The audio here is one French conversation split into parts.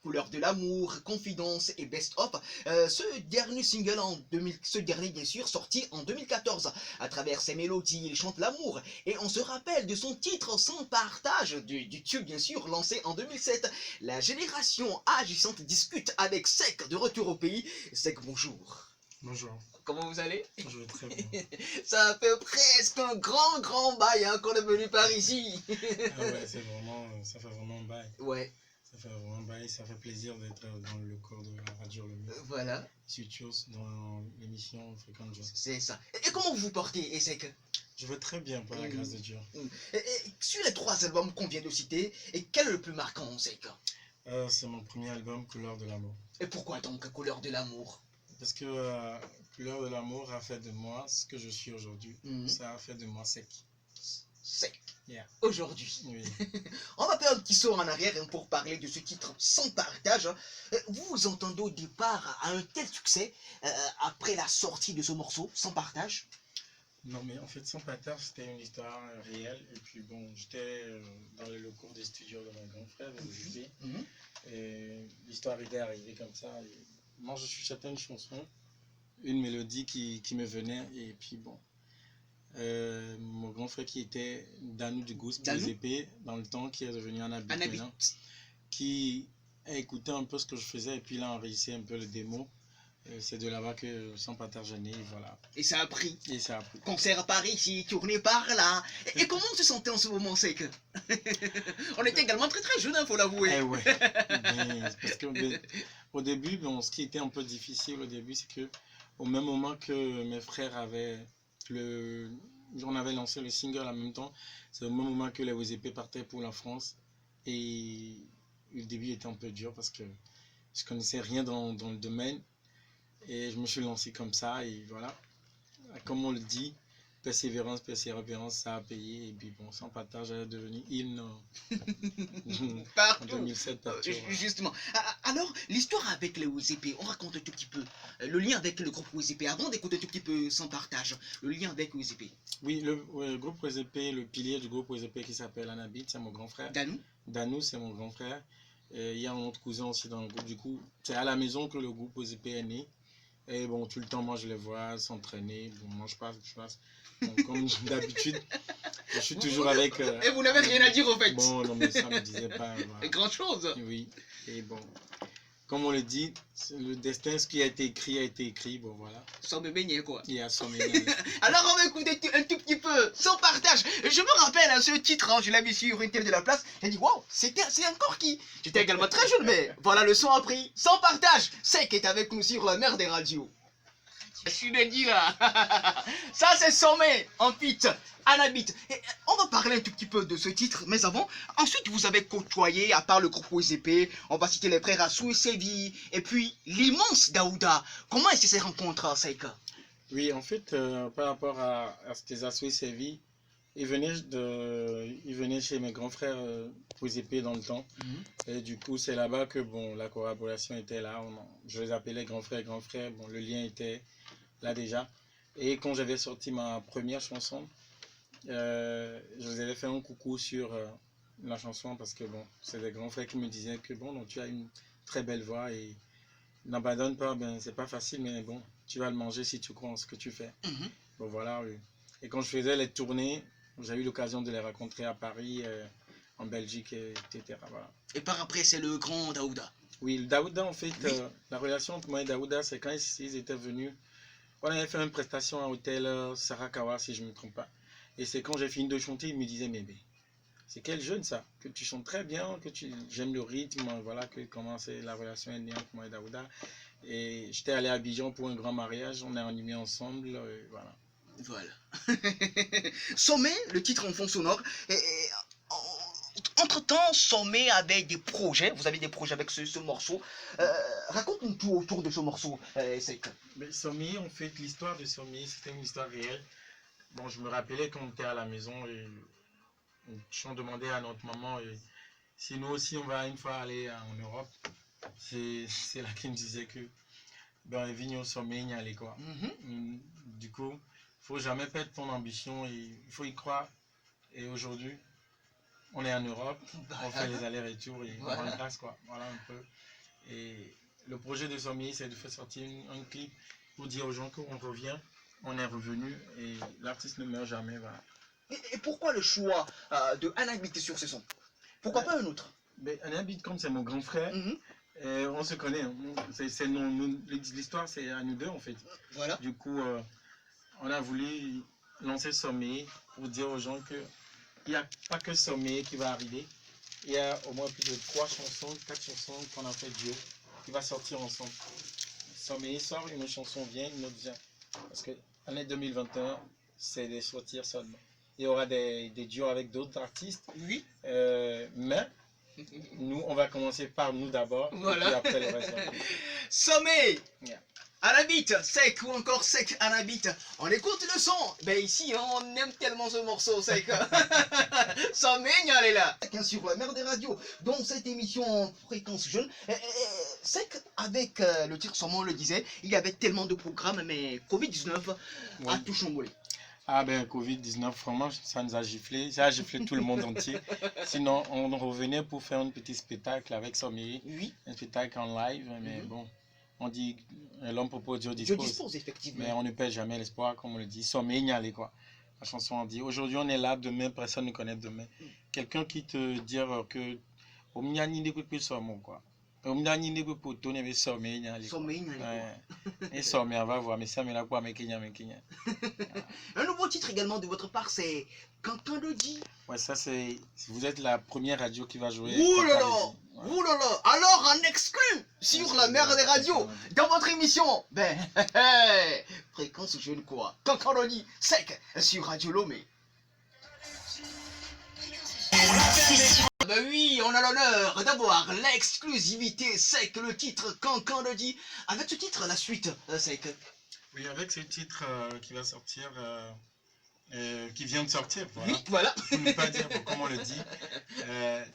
Couleur de l'amour, Confidence et Best of. Ce dernier single ce dernier bien sûr, sorti en 2014. À travers ses mélodies, il chante l'amour. Et on se rappelle de son titre Sans partage, du tube bien sûr, lancé en 2007. La génération agissante discute avec Sek de retour au pays. Sek, bonjour. Bonjour. Comment vous allez? Je vais très bien. Ça fait presque un grand bail hein, qu'on est venu par ici. Ah ouais, c'est vraiment, ça fait vraiment un bail. Ouais. Ça fait vraiment un bail, ça fait plaisir d'être dans le corps de la radio Le Mieux. Voilà. Surtout dans l'émission Fréquente Joie. C'est ça. Et comment vous vous portez, Essek? Je vais très bien, par la grâce de Dieu. Sur les 3 albums qu'on vient de citer, et quel est le plus marquant, Essek? C'est mon premier album, Couleur de l'amour. Et pourquoi donc Couleur de l'amour? Parce que Couleur de l'amour a fait de moi ce que je suis aujourd'hui. Ça a fait de moi Sek. Sek. Yeah. Aujourd'hui. Oui. On va faire un petit saut en arrière hein, pour parler de ce titre Sans partage. Vous vous entendez au départ à un tel succès après la sortie de ce morceau, Sans partage? Non, mais en fait, Sans partage, c'était une histoire réelle. Et puis bon, j'étais dans les locaux des studios de mon grand frère, de et l'histoire était arrivée comme ça. Et moi, je chuchotais une chanson, une mélodie qui me venait. Et puis bon, mon grand frère qui était Danou du Goose pour les épées, dans le temps, qui est devenu Anabit maintenant, qui a écouté un peu ce que je faisais et puis il a enregistré un peu le démo. C'est de là-bas que Sans partage est né, voilà. Et ça a pris. Et ça a pris. Concert par ici, tournée par là. Et comment on se sentait en ce moment, Sek? On était également très jeunes, il faut l'avouer. Eh ouais. Parce que au début, bon, ce qui était un peu difficile au début, c'est que au même moment que mes frères avaient on avait lancé le single en même temps, c'est au même moment que les OZP partaient pour la France. Et le début était un peu dur parce que je connaissais rien dans le domaine. Et je me suis lancé comme ça, et voilà. Comme on le dit, persévérance, ça a payé. Et puis bon, Sans partage est devenu hymne en 2007 partout. Justement. Alors, l'histoire avec les OZP, on raconte un tout petit peu. Le lien avec le groupe OZP, avant d'écouter un tout petit peu Sans partage, le lien avec OZP. Oui, le groupe OZP, le pilier du groupe OZP qui s'appelle Anabit, c'est mon grand frère. Danou, c'est mon grand frère. Il y a un autre cousin aussi dans le groupe. Du coup, c'est à la maison que le groupe OZP est né. Et bon, tout le temps, moi, je les vois s'entraîner. Bon, moi, je passe. Bon, comme d'habitude, je suis toujours avec... Et vous n'avez rien à dire, en fait. Bon, non, mais ça ne me disait pas... Voilà. Grand chose. Oui, et bon... Comme on le dit, le destin, ce qui a été écrit, bon voilà. Sans me baigner quoi. Il y a sans me Alors on va écouter un tout petit peu, Sans partage. Je me rappelle à ce titre, hein, je l'ai vu sur une télé de la place, j'ai dit waouh, c'est encore qui? J'étais également très jeune, mais voilà le son a pris. Sans partage, Sek est avec nous sur la mer des radios. Je suis dit là. Ça c'est Sommet en feat, Anabit. On va parler un tout petit peu de ce titre, mais avant, ensuite vous avez côtoyé, à part le groupe OZP, on va citer les frères Assou et Sevi, et puis l'immense Daouda. Comment est-ce que ces rencontres, Sek? Oui, en fait, par rapport à ces Assou et Sevi, ils venaient chez mes grands frères OZP dans le temps. Et du coup, c'est là-bas que bon, la collaboration était là. Je les appelais grands frères, bon, le lien était là déjà. Et quand j'avais sorti ma première chanson, je vous avais fait un coucou sur la chanson parce que bon, c'est des grands frères qui me disaient que bon, donc, tu as une très belle voix et n'abandonne pas, ben c'est pas facile, mais bon, tu vas le manger si tu crois en ce que tu fais. Bon voilà, oui. Et quand je faisais les tournées, j'ai eu l'occasion de les rencontrer à Paris, en Belgique, etc. Voilà. Et par après, c'est le grand Daouda. Oui, le Daouda, en fait, la relation entre moi et Daouda, c'est quand ils étaient venus. On avait fait une prestation à l'hôtel Sarakawa, si je ne me trompe pas. Et c'est quand j'ai fini de chanter, il me disait, mais c'est quel jeune ça? Que tu chantes très bien, j'aime le rythme, voilà, comment la relation est née entre moi et Daouda. Et j'étais allé à Abidjan pour un grand mariage, on est animé ensemble, voilà. Voilà. Sommet, le titre en fond sonore. Entre-temps, Sommet avait des projets. Vous avez des projets avec ce morceau. Raconte-nous tout autour de ce morceau, Sek. Sommet, en fait, l'histoire de Sommet, c'était une histoire réelle. Bon, je me rappelais quand on était à la maison et on demandait à notre maman si nous aussi on va une fois aller en Europe. C'est là qu'il me disait que dans les vignes au sommet, il y allait quoi. Du coup, il ne faut jamais perdre ton ambition et il faut y croire. Et aujourd'hui, on est en Europe, on fait les Voilà. allers-retours et on Voilà. remplace quoi. Voilà un peu. Et le projet de Sommeil, c'est de faire sortir un clip pour dire aux gens qu'on revient, on est revenu et l'artiste ne meurt jamais. Voilà. Et pourquoi le choix de Anabit sur ce son? Pourquoi Ouais. pas un autre? Mais Anabit, comme c'est mon grand frère, Mhm. on se connaît. Hein. L'histoire, c'est à nous deux en fait. Voilà. Du coup, on a voulu lancer Sommeil pour dire aux gens qu'il n'y a pas que Sommeil qui va arriver. Il y a au moins plus de 3 chansons, 4 chansons qu'on a fait duo qui va sortir ensemble. Sommeil sort, une chanson vient, une autre vient. Parce que l'année 2021, c'est des sortir seulement. Il y aura des duos avec d'autres artistes. Oui. Mais nous, on va commencer par nous d'abord. Voilà. Et puis après le reste. Sommet, Yeah. Anabit, Sec ou encore Sec Anabit. On écoute le son. Ben ici, on aime tellement ce morceau, Sec. Sommet, elle est là. Sur la mer des radios, dans cette émission Fréquence Jeune, Sec, avec le titre, sûrement on le disait, il y avait tellement de programmes, mais Covid-19 a Oui. tout chamboulé. Ah ben Covid-19, vraiment, ça nous a giflé. Ça a giflé tout le monde entier. Sinon, on revenait pour faire un petit spectacle avec Sommeil. Oui. Un spectacle en live, mais bon, on dit l'homme propose, Dieu Je dispose. dispose effectivement. Mais on ne perd jamais l'espoir, comme on le dit. Sommeil, n'y allez quoi. La chanson on dit aujourd'hui on est là, demain personne ne connaît demain. Quelqu'un qui te dit que au milieu ni de plus sommeil quoi. Au milieu ni de pour tourner mais sommeil n'y allez. Sommeil, n'y allez quoi. Et sommeil on va voir mais ça mais là quoi mais Kenya. Un nouveau titre également de votre part, c'est Cancan de dit. Ouais, ça c'est. Vous êtes la première radio qui va jouer. Ouh là là, Ouais. ouh là là. Alors en exclu sur Ouais, la mer c'est des bien, radios, c'est dans votre émission, ben, Fréquence Jeune quoi. Cancan de dit, Sec sur Radio Lomé. Ah bah oui, on a l'honneur d'avoir l'exclusivité Sec, le titre Cancan de dit. Avec ce titre, la suite, Sec. Oui, avec ce titre qui va sortir, qui vient de sortir, voilà. Oui, voilà. Pour ne pas dire comme on le dit,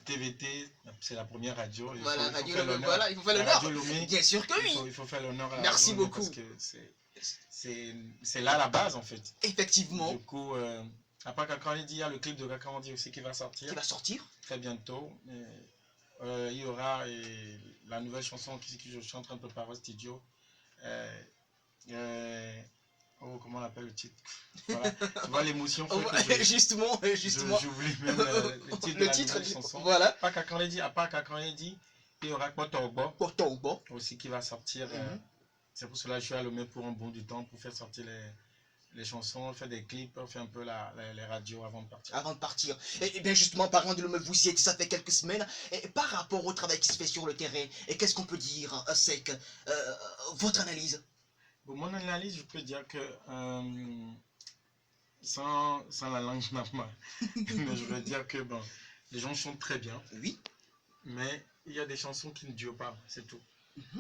TVT, c'est la première radio. Voilà, il faut Radio faire Lomé, l'honneur. voilà, il faut faire La l'honneur. Radio Lomé, Bien sûr que oui. il faut faire l'honneur à la Merci Radio Lomé beaucoup. parce que c'est là la base en fait. Effectivement. Du coup, à part Kakandi, il y a le clip de Kakandi aussi qui va sortir Qui va sortir. très bientôt. Il y aura la nouvelle chanson que je suis en train de préparer au studio. Oh, comment on appelle le titre? Voilà. Tu vois l'émotion Justement. J'oublie même le titre de la nouvelle chanson. Voilà. Pas Kakandi, à part Kakandi, il y aura Kotogbo Kotogbo aussi qui va sortir. C'est pour cela que je suis à Lomé pour un bon du temps pour faire sortir les chansons, faire des clips, faire un peu les radios avant de partir. Avant de partir. Et bien justement, parlant de Lomé, vous y êtes, ça fait quelques semaines. Et par rapport au travail qui se fait sur le terrain, et qu'est-ce qu'on peut dire, Sec, votre analyse? Pour mon analyse, je peux dire que sans la langue normale, mais je veux dire que bon, les gens chantent très bien. Oui. Mais il y a des chansons qui ne durent pas, c'est tout.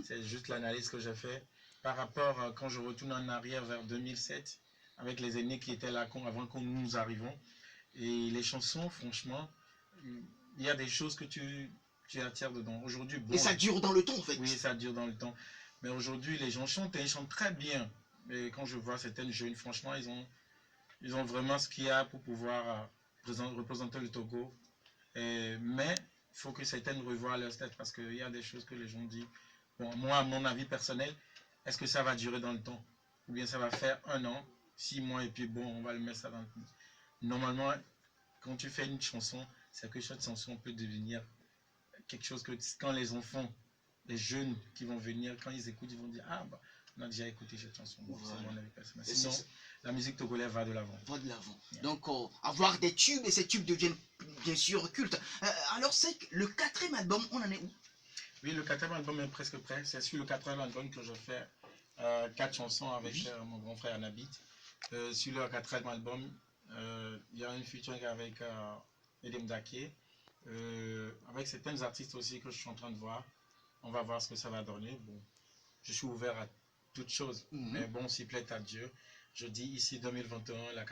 C'est juste l'analyse que j'ai fait par rapport à quand je retourne en arrière vers 2007 avec les aînés qui étaient là avant que nous arrivions. Et les chansons, franchement, il y a des choses que tu attires dedans. Aujourd'hui, bon, et ça dure dans le temps en fait. Oui, ça dure dans le temps. Mais aujourd'hui, les gens chantent et ils chantent très bien. Mais quand je vois certaines jeunes, franchement, ils ont vraiment ce qu'il y a pour pouvoir représenter le Togo. Mais il faut que certaines revoient leur tête parce qu'il y a des choses que les gens disent. Bon, moi, à mon avis personnel, est-ce que ça va durer dans le temps? Ou bien ça va faire 1 an, 6 mois et puis bon, on va le mettre ça dans le temps. Normalement, quand tu fais une chanson, c'est que cette chanson peut devenir quelque chose que quand les enfants, les jeunes qui vont venir, quand ils écoutent, ils vont dire ah bah on a déjà écouté cette chanson. Bon, voilà. C'est mon avis personnel. Sinon, la musique togolaise va de l'avant. Va de l'avant. Yeah. Donc avoir des tubes et ces tubes deviennent bien sûr cultes. Alors c'est que le 4e album, on en est où? Oui, le 4e album est presque prêt. C'est sur le 4e album que je fais 4 chansons avec mon grand frère Anabit. Sur le 4e album, il y a une featuring avec Edem Daké. Avec certains artistes aussi que je suis en train de voir. On va voir ce que ça va donner. Bon, je suis ouvert à toutes choses. Mais bon, s'il plaît à Dieu, je dis ici 2021, le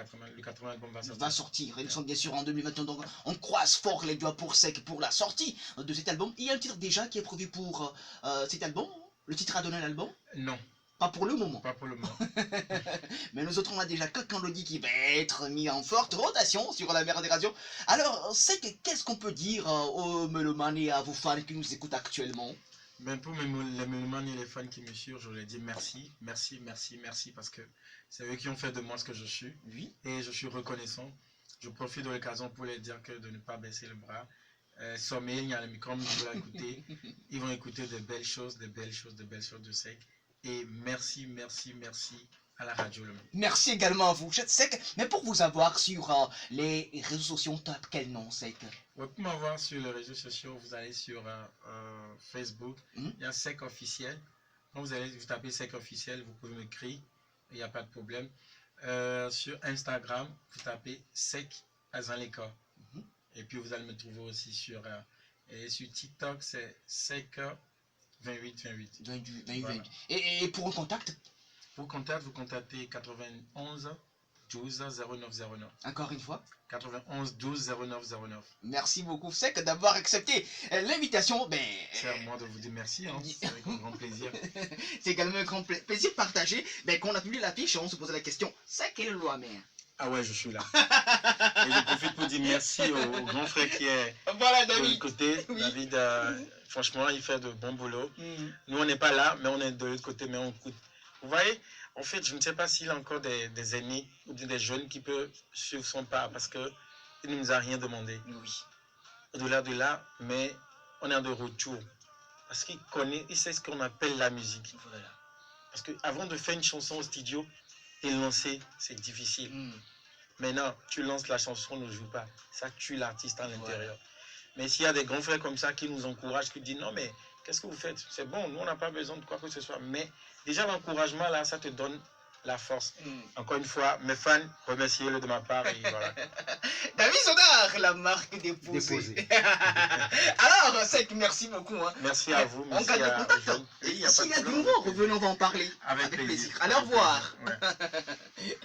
80 album va sortir. Va sortir. Ils sont bien sûr en 2021. Donc on croise fort les doigts pour Sec pour la sortie de cet album. Il y a un titre déjà qui est prévu pour cet album. Le titre a donné l'album? Non. Pas pour le moment. Pas pour le moment. Mais nous autres, on a déjà Kakandodi qui va être mis en forte rotation sur la mer des radios. Alors, c'est que qu'est-ce qu'on peut dire aux mélomanes et à vos fans qui nous écoutent actuellement? Ben pour les mélomanes et les fans qui me suivent, je voulais dire merci, merci, merci, merci, parce que c'est eux qui ont fait de moi ce que je suis. Oui. Et je suis reconnaissant. Je profite de l'occasion pour les dire que de ne pas baisser le bras. Sommeil, il y a le micro, ils vont écouter. Ils vont écouter de belles choses, de belles choses, de belles choses de Sec. Et merci, merci, merci à la radio Le Mans. Merci également à vous, Sec. Mais pour vous avoir sur les réseaux sociaux, on tape quel nom, Sec? Ouais, pour m'avoir sur les réseaux sociaux, vous allez sur Facebook, il y a Sec officiel. Quand vous allez vous taper Sec officiel, vous pouvez m'écrire, il n'y a pas de problème. Sur Instagram, vous tapez Sec Azaleka. Et puis vous allez me trouver aussi sur TikTok, c'est Sec 2828. 28. Voilà. Et pour un contact? Pour contact, vous contactez 91 12 0909. Encore une fois? 91 12 0909. Merci beaucoup, Sec, d'avoir accepté l'invitation. Ben, c'est à moi de vous dire merci, hein. C'est avec un grand plaisir. C'est également un grand plaisir partagé. Ben, quand on a publié l'affiche, on se posait la question, Sec, quelle est le loi mère? Ah ouais, je suis là. Et je profite pour dire merci au grand frère qui est voilà, de David. l'autre côté. Oui. David, franchement, il fait de bon boulot. Nous, on n'est pas là, mais on est de l'autre côté, mais on coûte. Vous voyez, en fait, je ne sais pas s'il y a encore des aînés ou des jeunes qui peuvent suivre son pas parce qu'il ne nous a rien demandé. Oui. Au-delà de là, mais on est de retour. Parce qu'il connaît, il sait ce qu'on appelle la musique. Voilà. Parce qu'avant de faire une chanson au studio et lancer, c'est difficile. Maintenant, tu lances la chanson, on ne joue pas. Ça tue l'artiste à l'intérieur. Voilà. Mais s'il y a des grands frères comme ça qui nous encouragent, qui disent non, mais qu'est-ce que vous faites? C'est bon, nous, on n'a pas besoin de quoi que ce soit. Mais déjà, l'encouragement, là, ça te donne la force. Encore une fois, mes fans, remerciez-le de ma part. Et voilà. David Sodar, la marque déposée. Alors, Sec, merci beaucoup. Hein. Merci à vous. On garde le contact. S'il y a de nouveau, revenons, on va en parler. Avec plaisir. Allez, au revoir. Ouais.